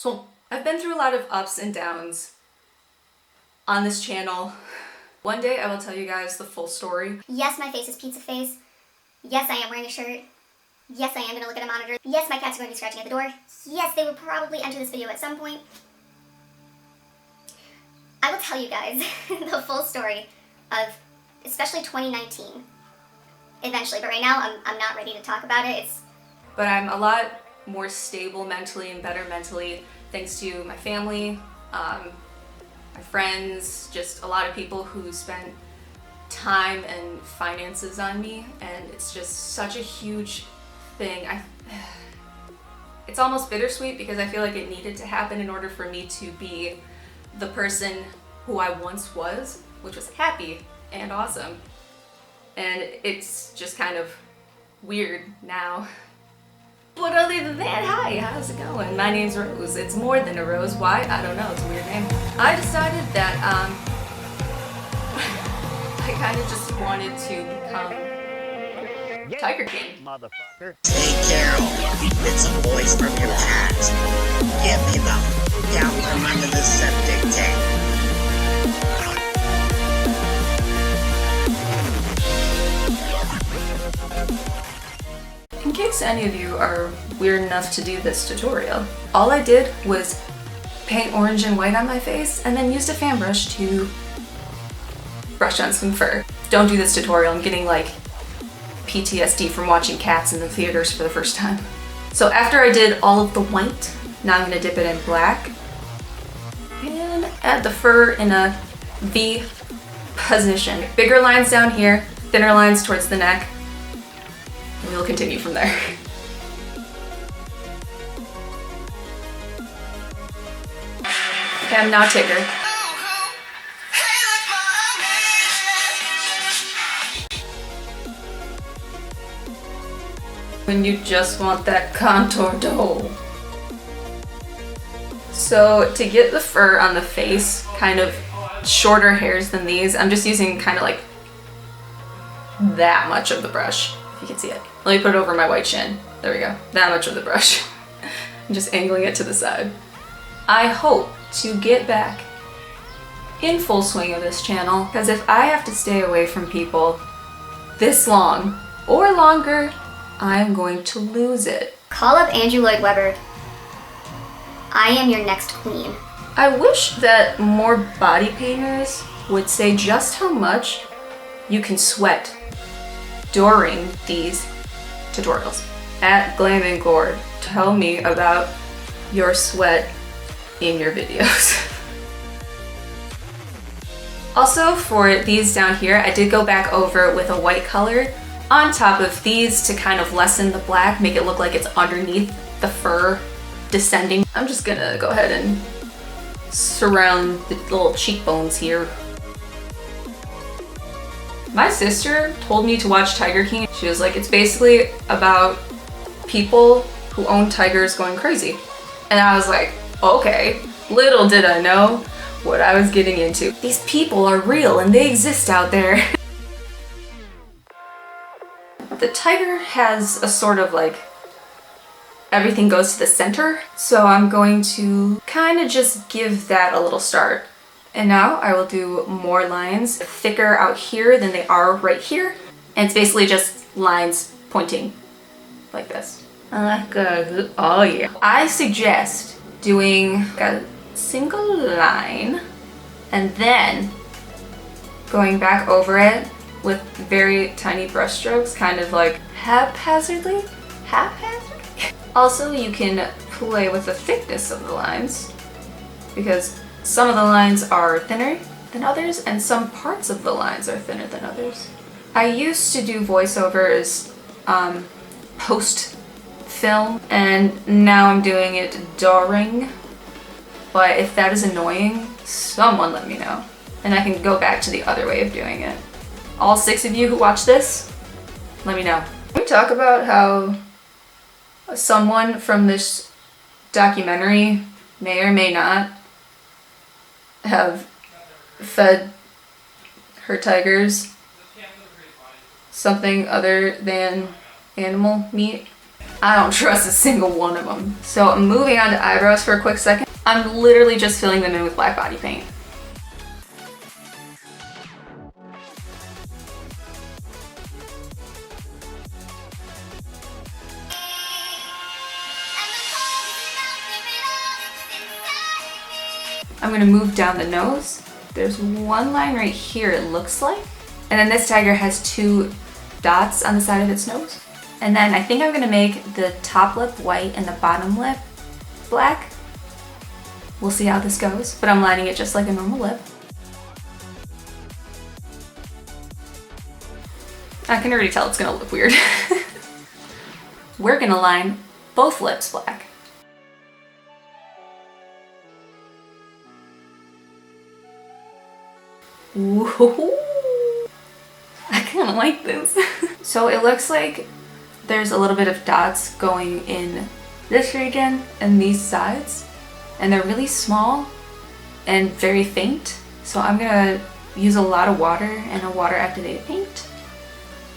So I've been through a lot of ups and downs on this channel. One day I will tell you guys the full story. Yes, my face is pizza face. Yes, I am wearing a shirt. Yes, I am going to look at a monitor. Yes, my cats are going to be scratching at the door. Yes, they will probably enter this video at some point. I will tell you guys the full story of especially 2019 eventually, but right now I'm not ready to talk about it. But I'm a lot more stable mentally and better mentally thanks to my family, my friends, just a lot of people who spent time and finances on me, and it's just such a huge thing. It's almost bittersweet because I feel like it needed to happen in order for me to be the person who I once was, which was happy and awesome. And it's just kind of weird now. But other than that, hi, how's it going? My name's Rose. It's more than a rose. Why? I don't know. It's a weird name. I decided that I kind of just wanted to become TigerKing. Motherfucker. Hey Carol, it's a voice from your past. Give me the f out from under the septic tank. In case any of you are weird enough to do this tutorial, all I did was paint orange and white on my face and then used a fan brush to brush on some fur. Don't do this tutorial, I'm getting like PTSD from watching Cats in the theaters for the first time. So after I did all of the white, now I'm gonna dip it in black and add the fur in a V position. Bigger lines down here, thinner lines towards the neck. We'll continue from there. Okay, I'm now Tigger. When you just want that contour dough. So to get the fur on the face, kind of shorter hairs than these, I'm just using kind of like that much of the brush. You can see it. Let me put it over my white shin. There we go. That much of the brush. I'm just angling it to the side. I hope to get back in full swing of this channel, because if I have to stay away from people this long or longer, I'm going to lose it. Call up Andrew Lloyd Webber. I am your next queen. I wish that more body painters would say just how much you can sweat during these tutorials. At Glam and Gore, tell me about your sweat in your videos. Also, for these down here, I did go back over with a white color on top of these to kind of lessen the black, make it look like it's underneath the fur descending. I'm just gonna go ahead and surround the little cheekbones here. My sister told me to watch TigerKing. She was like, it's basically about people who own tigers going crazy. And I was like, okay, little did I know what I was getting into. These people are real and they exist out there. The tiger has a sort of like, everything goes to the center. So I'm going to kind of just give that a little start. And now I will do more lines, thicker out here than they are right here. And it's basically just lines pointing like this. Oh yeah. I suggest doing a single line and then going back over it with very tiny brush strokes, kind of like haphazardly. Also, you can play with the thickness of the lines because some of the lines are thinner than others, and some parts of the lines are thinner than others. I used to do voiceovers post-film, and now I'm doing it during. But if that is annoying, someone let me know, and I can go back to the other way of doing it. All 6 of you who watch this, let me know. Can we talk about how someone from this documentary may or may not have fed her tigers something other than animal meat? I don't trust a single one of them. So I'm moving on to eyebrows for a quick second. I'm literally just filling them in with black body paint. I'm gonna move down the nose. There's one line right here, it looks like. And then this tiger has 2 dots on the side of its nose. And then I think I'm gonna make the top lip white and the bottom lip black. We'll see how this goes, but I'm lining it just like a normal lip. I can already tell it's gonna look weird. We're gonna line both lips black. Ooh, I kind of like this. So it looks like there's a little bit of dots going in this region and these sides, and they're really small and very faint. So I'm gonna use a lot of water and a water activated paint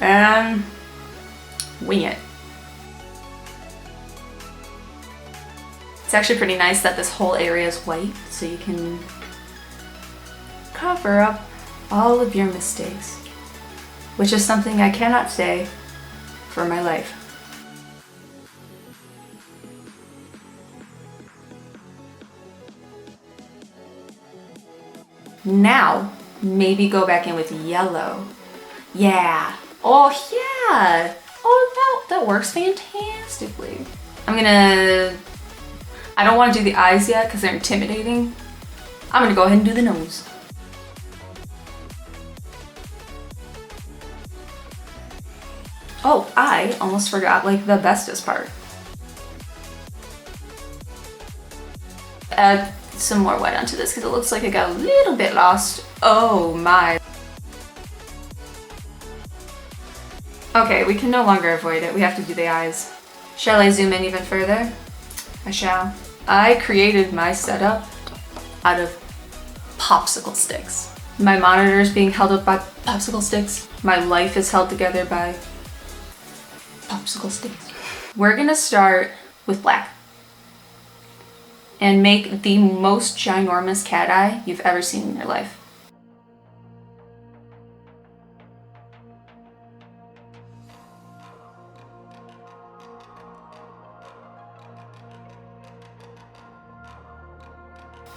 and wing it. It's actually pretty nice that this whole area is white, so you can cover up all of your mistakes, which is something I cannot say for my life. Now, maybe go back in with yellow. Yeah. Oh yeah. Oh, that works fantastically. I don't want to do the eyes yet because they're intimidating. I'm gonna go ahead and do the nose. Oh, I almost forgot like the bestest part. Add some more white onto this because it looks like it got a little bit lost. Oh my. Okay, we can no longer avoid it. We have to do the eyes. Shall I zoom in even further? I shall. I created my setup out of popsicle sticks. My monitor is being held up by popsicle sticks. My life is held together by popsicle sticks. We're gonna start with black and make the most ginormous cat eye you've ever seen in your life.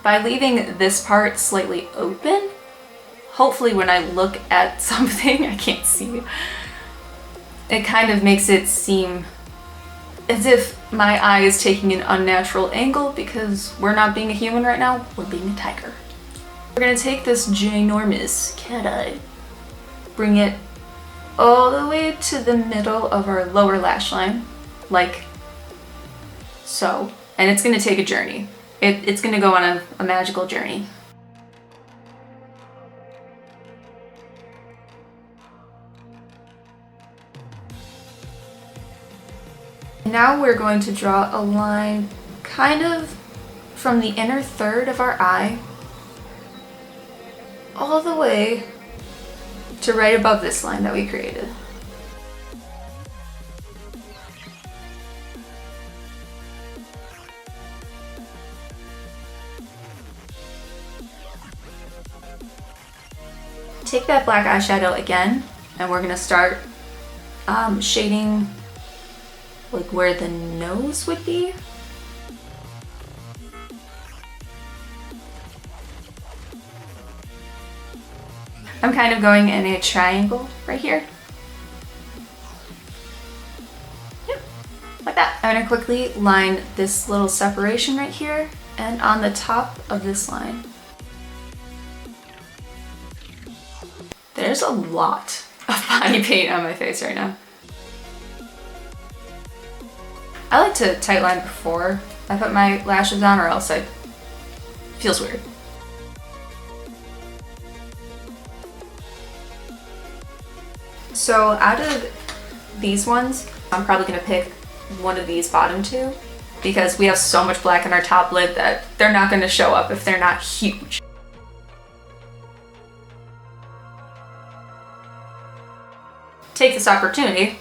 By leaving this part slightly open, hopefully when I look at something, I can't see, it kind of makes it seem as if my eye is taking an unnatural angle because we're not being a human right now, we're being a tiger. We're gonna take this ginormous cat eye, bring it all the way to the middle of our lower lash line, like so, and it's gonna take a journey. It's gonna go on a magical journey. Now we're going to draw a line kind of from the inner third of our eye all the way to right above this line that we created. Take that black eyeshadow again, and we're gonna start shading like where the nose would be. I'm kind of going in a triangle right here. Yep, like that. I'm gonna quickly line this little separation right here and on the top of this line. There's a lot of body paint on my face right now. I like to tight line before I put my lashes on, or else it feels weird. So out of these ones, I'm probably gonna pick one of these bottom two because we have so much black on our top lid that they're not gonna show up if they're not huge. Take this opportunity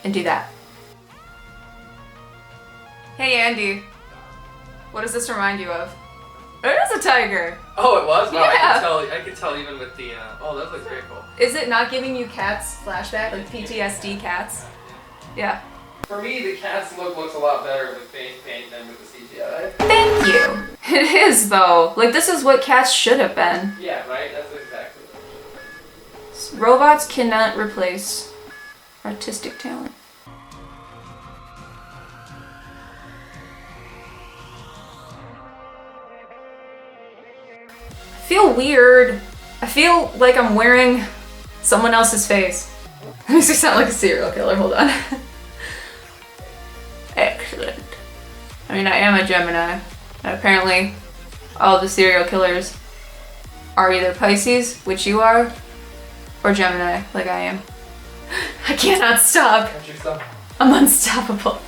and do that. Hey Andy, what does this remind you of? It is a tiger. Oh, it was? Wow, Yeah. I could tell even with the, oh, that looks very cool. Is it not giving you cats flashback, like PTSD cats? Yeah. For me, the cat's look looks a lot better with face paint than with the CGI. Thank you. It is though. Like this is what cats should have been. Yeah, right? That's exactly what Robots cannot replace artistic talent. I feel weird. I feel like I'm wearing someone else's face. That makes me sound like a serial killer. Hold on. Excellent. I mean, I am a Gemini. And apparently, all the serial killers are either Pisces, which you are, or Gemini, like I am. I cannot stop. Catch yourself. I'm unstoppable.